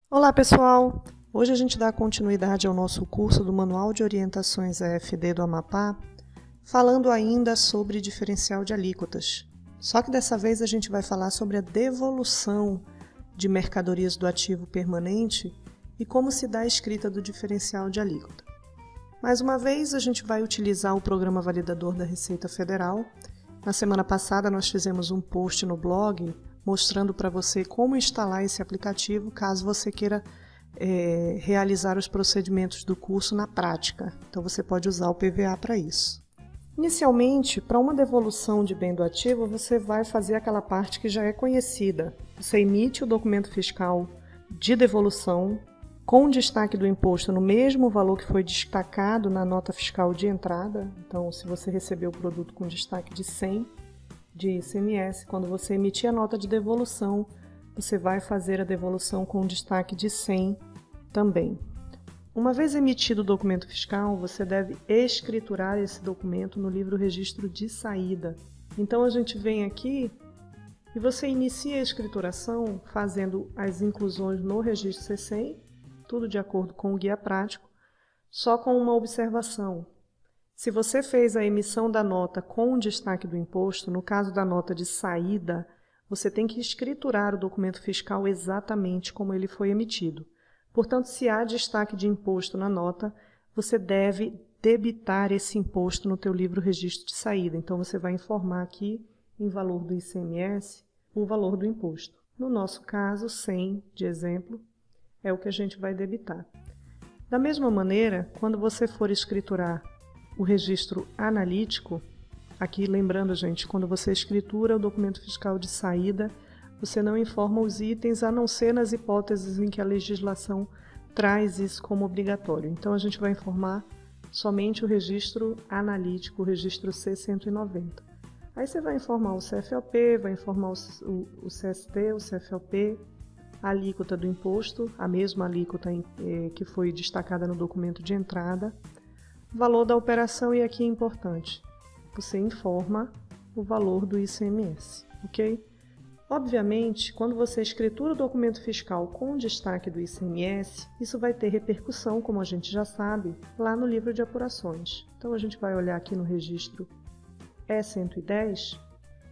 Olá pessoal! Hoje a gente dá continuidade ao nosso curso do Manual de Orientações EFD do Amapá, falando ainda sobre diferencial de alíquotas. Só que dessa vez a gente vai falar sobre a devolução de mercadorias do ativo permanente e como se dá a escrita do diferencial de alíquota. Mais uma vez a gente vai utilizar o Programa Validador da Receita Federal. Na semana passada nós fizemos um post no blog mostrando para você como instalar esse aplicativo caso você queira realizar os procedimentos do curso na prática. Então você pode usar o PVA para isso. Inicialmente, para uma devolução de bem do ativo, você vai fazer aquela parte que já é conhecida. Você emite o documento fiscal de devolução com destaque do imposto no mesmo valor que foi destacado na nota fiscal de entrada. Então, se você recebeu o produto com destaque de 100 de ICMS, quando você emitir a nota de devolução, você vai fazer a devolução com destaque de 100 também. Uma vez emitido o documento fiscal, você deve escriturar esse documento no livro registro de saída. Então a gente vem aqui e você inicia a escrituração fazendo as inclusões no registro C100, tudo de acordo com o guia prático, só com uma observação. Se você fez a emissão da nota com destaque do imposto, no caso da nota de saída, você tem que escriturar o documento fiscal exatamente como ele foi emitido. Portanto, se há destaque de imposto na nota, você deve debitar esse imposto no teu livro registro de saída. Então, você vai informar aqui, em valor do ICMS, o valor do imposto. No nosso caso, 100, de exemplo, é o que a gente vai debitar. Da mesma maneira, quando você for escriturar o registro analítico, aqui lembrando, gente, quando você escritura o documento fiscal de saída, você não informa os itens, a não ser nas hipóteses em que a legislação traz isso como obrigatório. Então, a gente vai informar somente o registro analítico, o registro C190. Aí você vai informar o CFOP, vai informar o CST, o CFOP, a alíquota do imposto, a mesma alíquota que foi destacada no documento de entrada, valor da operação, e aqui é importante, você informa o valor do ICMS, ok? Obviamente, quando você escritura o documento fiscal com destaque do ICMS, isso vai ter repercussão, como a gente já sabe, lá no livro de apurações. Então a gente vai olhar aqui no registro E110,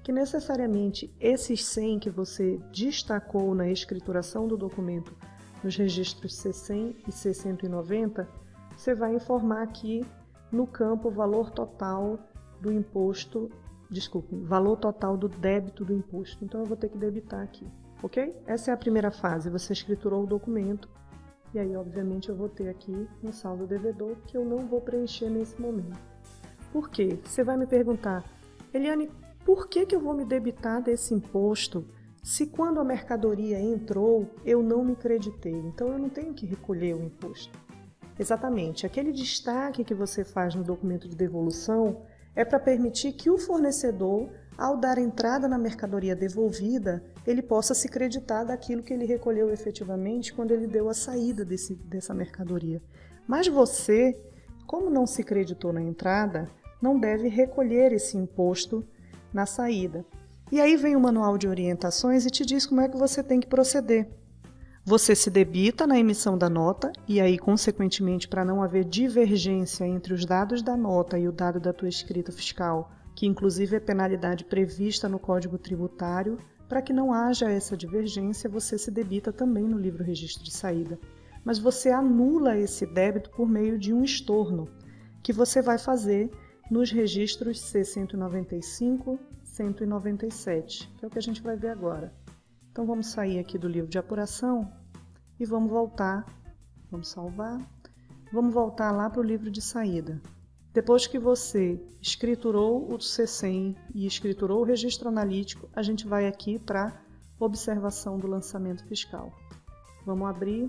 que necessariamente esses 100 que você destacou na escrituração do documento nos registros C100 e C190, você vai informar aqui no campo o valor total do imposto, valor total do débito do imposto. Então eu vou ter que debitar aqui, ok? Essa é a primeira fase, você escriturou o documento e aí obviamente eu vou ter aqui um saldo devedor que eu não vou preencher nesse momento. Por quê? Você vai me perguntar, Eliane, por que eu vou me debitar desse imposto se quando a mercadoria entrou eu não me creditei? Então eu não tenho que recolher o imposto. Exatamente, aquele destaque que você faz no documento de devolução é para permitir que o fornecedor, ao dar entrada na mercadoria devolvida, ele possa se creditar daquilo que ele recolheu efetivamente quando ele deu a saída dessa mercadoria. Mas você, como não se creditou na entrada, não deve recolher esse imposto na saída. E aí vem o manual de orientações e te diz como é que você tem que proceder. Você se debita na emissão da nota e aí, consequentemente, para não haver divergência entre os dados da nota e o dado da tua escrita fiscal, que inclusive é penalidade prevista no Código Tributário, para que não haja essa divergência, você se debita também no livro registro de saída. Mas você anula esse débito por meio de um estorno, que você vai fazer nos registros C195, 197, que é o que a gente vai ver agora. Então vamos sair aqui do livro de apuração e vamos voltar, vamos salvar, vamos voltar lá para o livro de saída. Depois que você escriturou o C100 e escriturou o registro analítico, a gente vai aqui para observação do lançamento fiscal. Vamos abrir.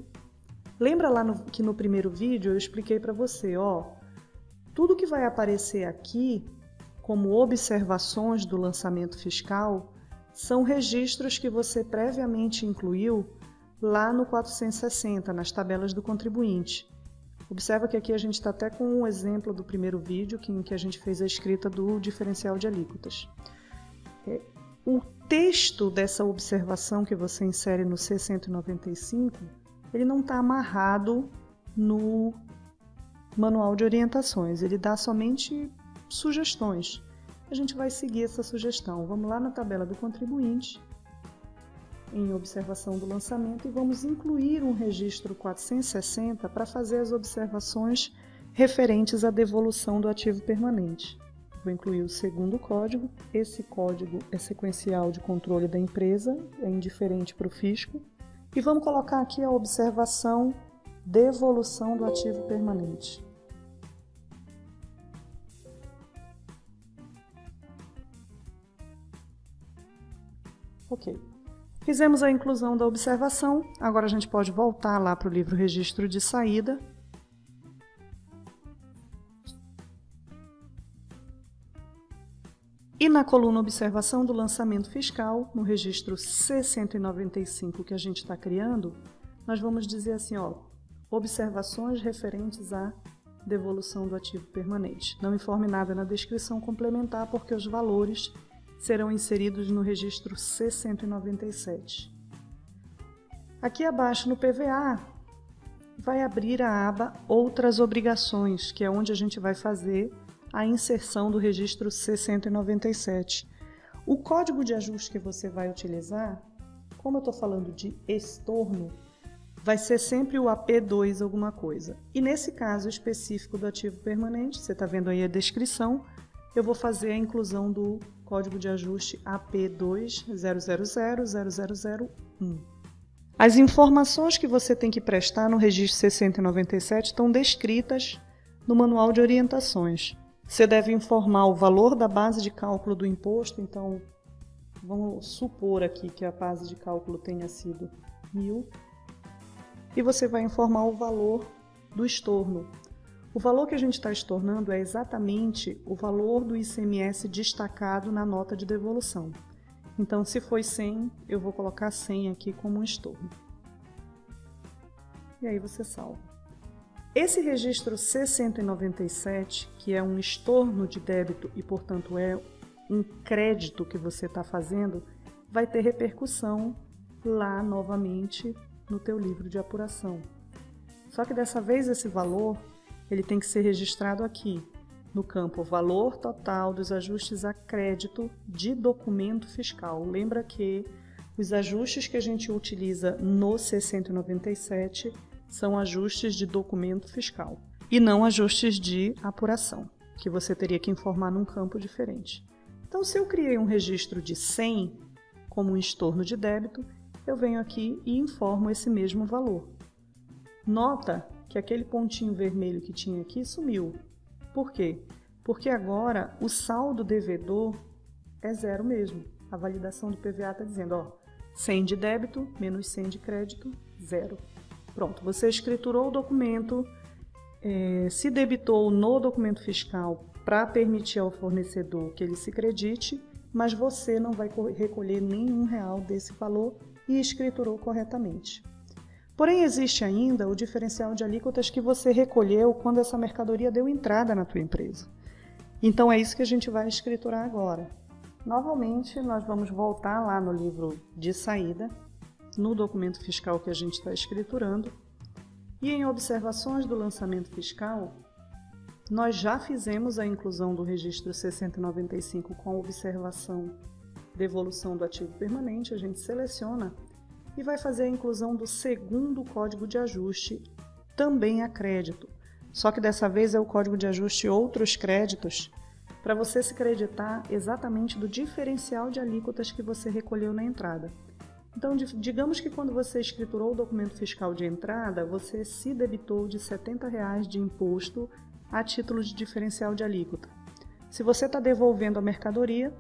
Lembra lá que no primeiro vídeo eu expliquei para você, tudo que vai aparecer aqui como observações do lançamento fiscal são registros que você previamente incluiu lá no 460, nas tabelas do contribuinte. Observa que aqui a gente está até com um exemplo do primeiro vídeo em que a gente fez a escrita do diferencial de alíquotas. O texto dessa observação que você insere no C195, ele não está amarrado no manual de orientações, ele dá somente sugestões. A gente vai seguir essa sugestão. Vamos lá na tabela do contribuinte, em observação do lançamento, e vamos incluir um registro 460 para fazer as observações referentes à devolução do ativo permanente. Vou incluir o segundo código. Esse código é sequencial de controle da empresa, é indiferente para o fisco. E vamos colocar aqui a observação devolução do ativo permanente. Ok. Fizemos a inclusão da observação, agora a gente pode voltar lá para o livro Registro de Saída. E na coluna Observação do Lançamento Fiscal, no registro C195 que a gente está criando, nós vamos dizer assim, ó, observações referentes à devolução do ativo permanente. Não informe nada na descrição complementar, porque os valores serão inseridos no registro C197. Aqui abaixo no PVA, vai abrir a aba Outras Obrigações, que é onde a gente vai fazer a inserção do registro C197. O código de ajuste que você vai utilizar, como eu estou falando de estorno, vai ser sempre o AP2 alguma coisa. E nesse caso específico do ativo permanente, você está vendo aí a descrição, eu vou fazer a inclusão do código de ajuste AP2000001. As informações que você tem que prestar no registro C197 estão descritas no manual de orientações. Você deve informar o valor da base de cálculo do imposto, então vamos supor aqui que a base de cálculo tenha sido 1.000, e você vai informar o valor do estorno. O valor que a gente está estornando é exatamente o valor do ICMS destacado na nota de devolução. Então, se foi 100, eu vou colocar 100 aqui como um estorno. E aí você salva. Esse registro C197, que é um estorno de débito e, portanto, é um crédito que você está fazendo, vai ter repercussão lá novamente no teu livro de apuração. Só que dessa vez esse valor ele tem que ser registrado aqui, no campo valor total dos ajustes a crédito de documento fiscal. Lembra que os ajustes que a gente utiliza no C197 são ajustes de documento fiscal e não ajustes de apuração, que você teria que informar num campo diferente. Então, se eu criei um registro de 100 como um estorno de débito, eu venho aqui e informo esse mesmo valor. Nota que aquele pontinho vermelho que tinha aqui sumiu. Por quê? Porque agora o saldo devedor é zero mesmo. A validação do PVA está dizendo, ó, 100 de débito menos 100 de crédito, zero. Pronto, você escriturou o documento, se debitou no documento fiscal para permitir ao fornecedor que ele se credite, mas você não vai recolher nenhum real desse valor e escriturou corretamente. Porém, existe ainda o diferencial de alíquotas que você recolheu quando essa mercadoria deu entrada na tua empresa. Então, é isso que a gente vai escriturar agora. Novamente, nós vamos voltar lá no livro de saída, no documento fiscal que a gente está escriturando, e em observações do lançamento fiscal, nós já fizemos a inclusão do registro C195 com a observação devolução do ativo permanente, a gente seleciona e vai fazer a inclusão do segundo código de ajuste, também a crédito. Só que dessa vez é o código de ajuste outros créditos, para você se creditar exatamente do diferencial de alíquotas que você recolheu na entrada. Então, digamos que quando você escriturou o documento fiscal de entrada, você se debitou de R$ 70 de imposto a título de diferencial de alíquota. Se você está devolvendo a mercadoria,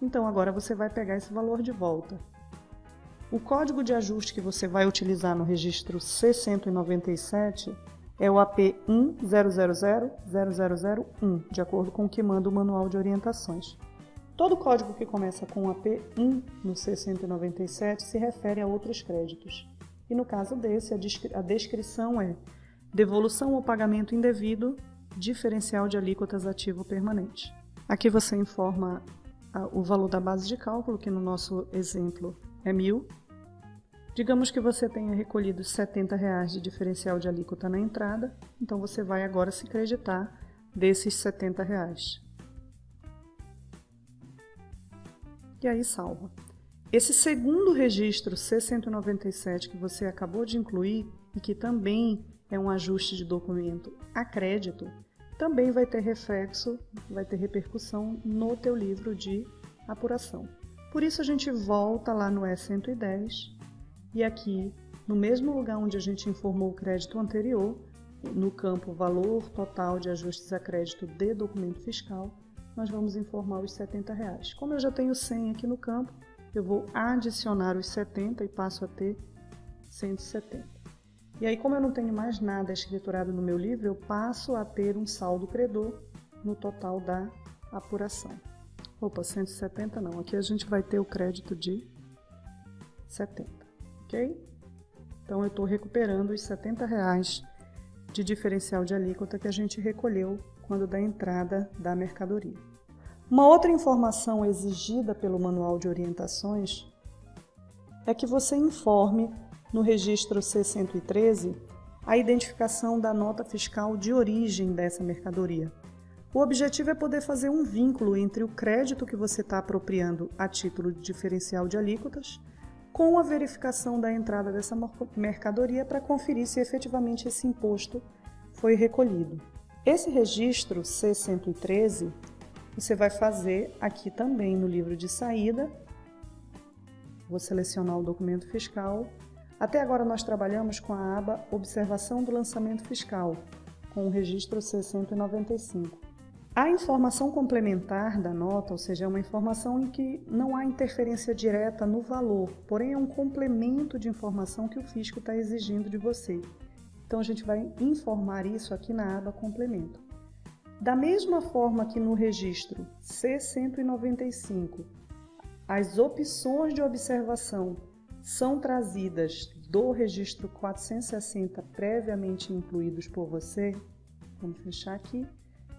então agora você vai pegar esse valor de volta. O código de ajuste que você vai utilizar no registro C197 é o AP1000001, de acordo com o que manda o manual de orientações. Todo código que começa com AP1 no C197 se refere a outros créditos. E no caso desse, a descrição é devolução ou pagamento indevido, diferencial de alíquotas ativo permanente. Aqui você informa o valor da base de cálculo, que no nosso exemplo é 1.000. Digamos que você tenha recolhido R$ 70 de diferencial de alíquota na entrada, então você vai agora se creditar desses R$ 70. E aí salva. Esse segundo registro C197 que você acabou de incluir e que também é um ajuste de documento a crédito, também vai ter reflexo, vai ter repercussão no teu livro de apuração. Por isso a gente volta lá no E110 e aqui, no mesmo lugar onde a gente informou o crédito anterior, no campo valor total de ajustes a crédito de documento fiscal, nós vamos informar os R$ 70. Como eu já tenho 100 aqui no campo, eu vou adicionar os 70 e passo a ter 170. E aí, como eu não tenho mais nada escriturado no meu livro, eu passo a ter um saldo credor no total da apuração. Opa, 170 não. Aqui a gente vai ter o crédito de 70, ok? Então, eu estou recuperando os R$ 70 de diferencial de alíquota que a gente recolheu quando da entrada da mercadoria. Uma outra informação exigida pelo Manual de Orientações é que você informe no registro C113 a identificação da nota fiscal de origem dessa mercadoria. O objetivo é poder fazer um vínculo entre o crédito que você está apropriando a título de diferencial de alíquotas com a verificação da entrada dessa mercadoria para conferir se efetivamente esse imposto foi recolhido. Esse registro C113 você vai fazer aqui também no livro de saída. Vou selecionar o documento fiscal. Até agora nós trabalhamos com a aba Observação do Lançamento Fiscal, com o registro C195. A informação complementar da nota, ou seja, é uma informação em que não há interferência direta no valor, porém é um complemento de informação que o fisco está exigindo de você. Então a gente vai informar isso aqui na aba Complemento. Da mesma forma que no registro C195, as opções de observação são trazidas do registro 460 previamente incluídos por você, vamos fechar aqui.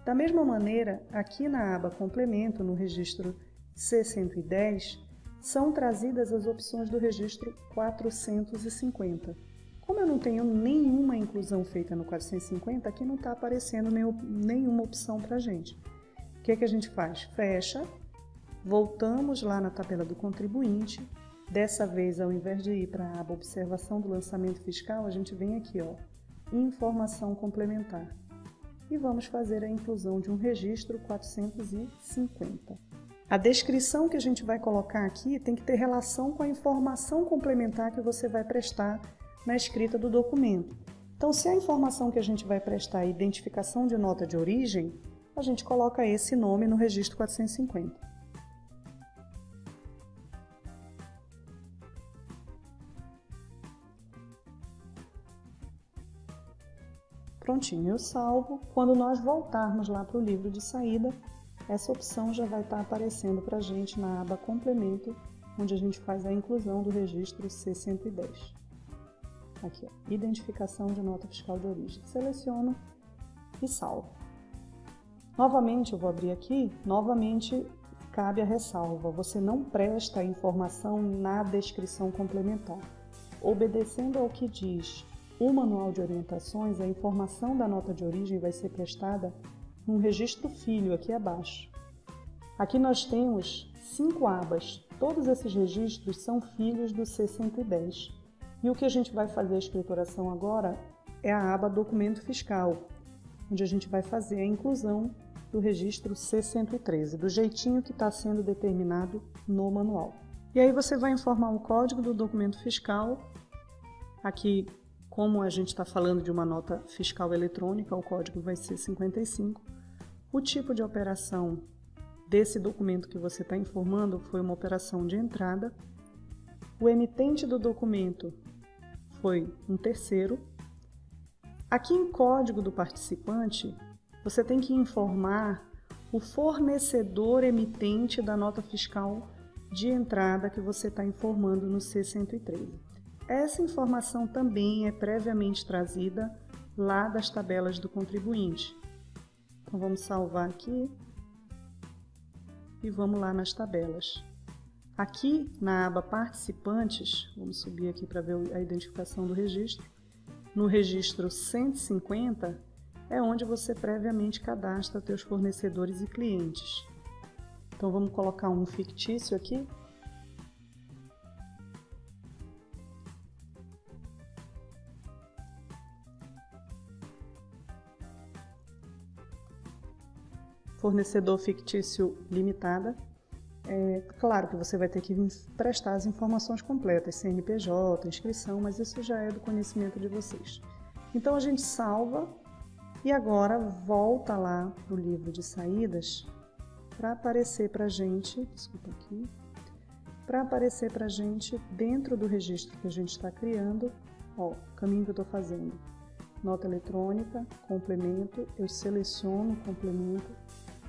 Da mesma maneira, aqui na aba Complemento, no registro C110, são trazidas as opções do registro 450. Como eu não tenho nenhuma inclusão feita no 450, aqui não está aparecendo nenhuma opção para a gente. O que é que a gente faz? Fecha, voltamos lá na tabela do contribuinte. Dessa vez, ao invés de ir para a aba Observação do Lançamento Fiscal, a gente vem aqui, ó, Informação Complementar. E vamos fazer a inclusão de um registro 450. A descrição que a gente vai colocar aqui tem que ter relação com a informação complementar que você vai prestar na escrita do documento. Então, se a informação que a gente vai prestar é identificação de nota de origem, a gente coloca esse nome no registro 450. Prontinho, eu salvo. Quando nós voltarmos lá para o livro de saída, essa opção já vai estar aparecendo para a gente na aba Complemento, onde a gente faz a inclusão do registro C110. Aqui, ó, Identificação de nota fiscal de origem. Seleciono e salvo. Novamente, eu vou abrir aqui, novamente cabe a ressalva. Você não presta a informação na descrição complementar. Obedecendo ao que diz o Manual de Orientações, a informação da nota de origem vai ser prestada num registro filho aqui abaixo. Aqui nós temos 5 abas. Todos esses registros são filhos do C110. E o que a gente vai fazer a escrituração agora é a aba Documento Fiscal, onde a gente vai fazer a inclusão do registro C113, do jeitinho que está sendo determinado no manual. E aí você vai informar o código do documento fiscal. Aqui, como a gente está falando de uma nota fiscal eletrônica, o código vai ser 55. O tipo de operação desse documento que você está informando foi uma operação de entrada. O emitente do documento foi um terceiro. Aqui em código do participante, você tem que informar o fornecedor emitente da nota fiscal de entrada que você está informando no C113. Essa informação também é previamente trazida lá das tabelas do contribuinte. Então vamos salvar aqui e vamos lá nas tabelas. Aqui na aba Participantes, vamos subir aqui para ver a identificação do registro. No registro 150 é onde você previamente cadastra seus fornecedores e clientes. Então vamos colocar um fictício aqui. Fornecedor fictício limitada. Claro que você vai ter que prestar as informações completas, CNPJ, inscrição, mas isso já é do conhecimento de vocês. Então a gente salva e agora volta lá para o livro de saídas para aparecer para a gente, dentro do registro que a gente está criando, ó, o caminho que eu estou fazendo. Nota eletrônica, complemento, eu seleciono o complemento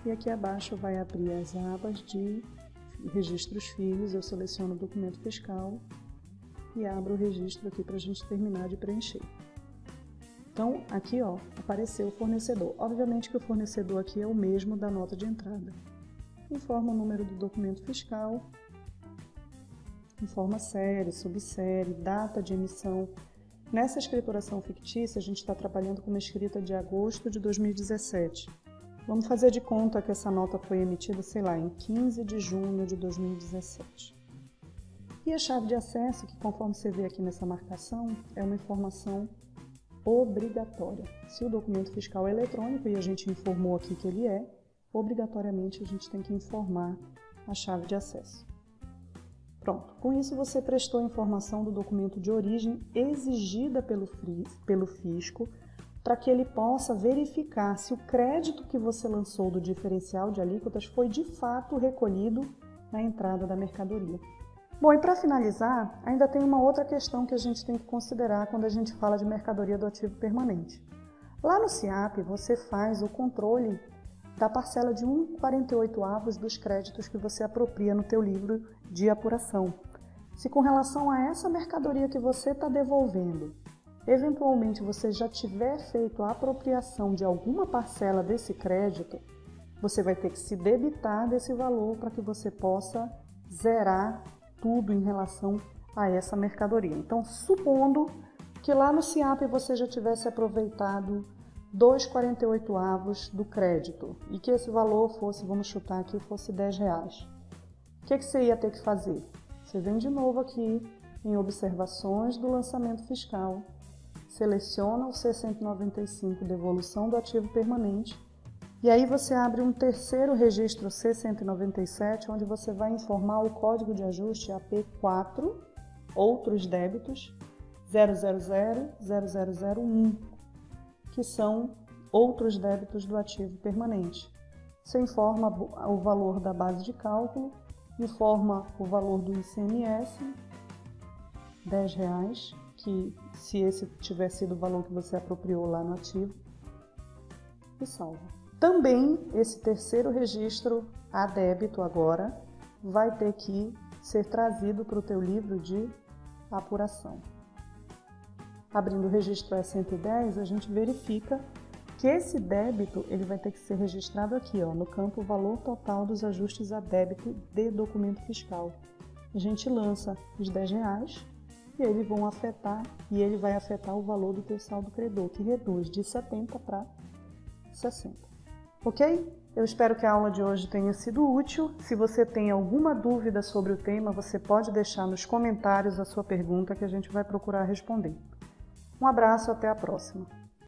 e aqui abaixo vai abrir as abas de registros filhos, eu seleciono o documento fiscal e abro o registro aqui para a gente terminar de preencher. Então, aqui ó, apareceu o fornecedor. Obviamente que o fornecedor aqui é o mesmo da nota de entrada. Informa o número do documento fiscal, informa série, subsérie, data de emissão. Nessa escrituração fictícia, a gente está trabalhando com uma escrita de agosto de 2017. Vamos fazer de conta que essa nota foi emitida, sei lá, em 15 de junho de 2017. E a chave de acesso, que conforme você vê aqui nessa marcação, é uma informação obrigatória. Se o documento fiscal é eletrônico, e a gente informou aqui que ele é, obrigatoriamente a gente tem que informar a chave de acesso. Pronto, com isso você prestou a informação do documento de origem exigida pelo fisco, para que ele possa verificar se o crédito que você lançou do diferencial de alíquotas foi de fato recolhido na entrada da mercadoria. Bom, e para finalizar, ainda tem uma outra questão que a gente tem que considerar quando a gente fala de mercadoria do ativo permanente. Lá no SIAP, você faz o controle da parcela de 1/48 dos créditos que você apropria no teu livro de apuração. Se com relação a essa mercadoria que você está devolvendo, eventualmente você já tiver feito a apropriação de alguma parcela desse crédito, você vai ter que se debitar desse valor para que você possa zerar tudo em relação a essa mercadoria. Então, supondo que lá no SIAP você já tivesse aproveitado 2/48 do crédito e que esse valor fosse, vamos chutar aqui, fosse R$10. O que você ia ter que fazer? Você vem de novo aqui em observações do lançamento fiscal, seleciona o C195, devolução do ativo permanente, e aí você abre um terceiro registro C197, onde você vai informar o código de ajuste AP4, outros débitos, 0000001, que são outros débitos do ativo permanente. Você informa o valor da base de cálculo, informa o valor do ICMS, R$10, que se esse tiver sido o valor que você apropriou lá no ativo, e salva. Também esse terceiro registro a débito agora vai ter que ser trazido para o teu livro de apuração. Abrindo o registro E110, a gente verifica que esse débito ele vai ter que ser registrado aqui, ó, no campo valor total dos ajustes a débito de documento fiscal. A gente lança os R$10 e eles vão afetar, e ele vai afetar o valor do teu saldo credor, que reduz de 70 para 60. Ok? Eu espero que a aula de hoje tenha sido útil. Se você tem alguma dúvida sobre o tema, você pode deixar nos comentários a sua pergunta que a gente vai procurar responder. Um abraço, até a próxima!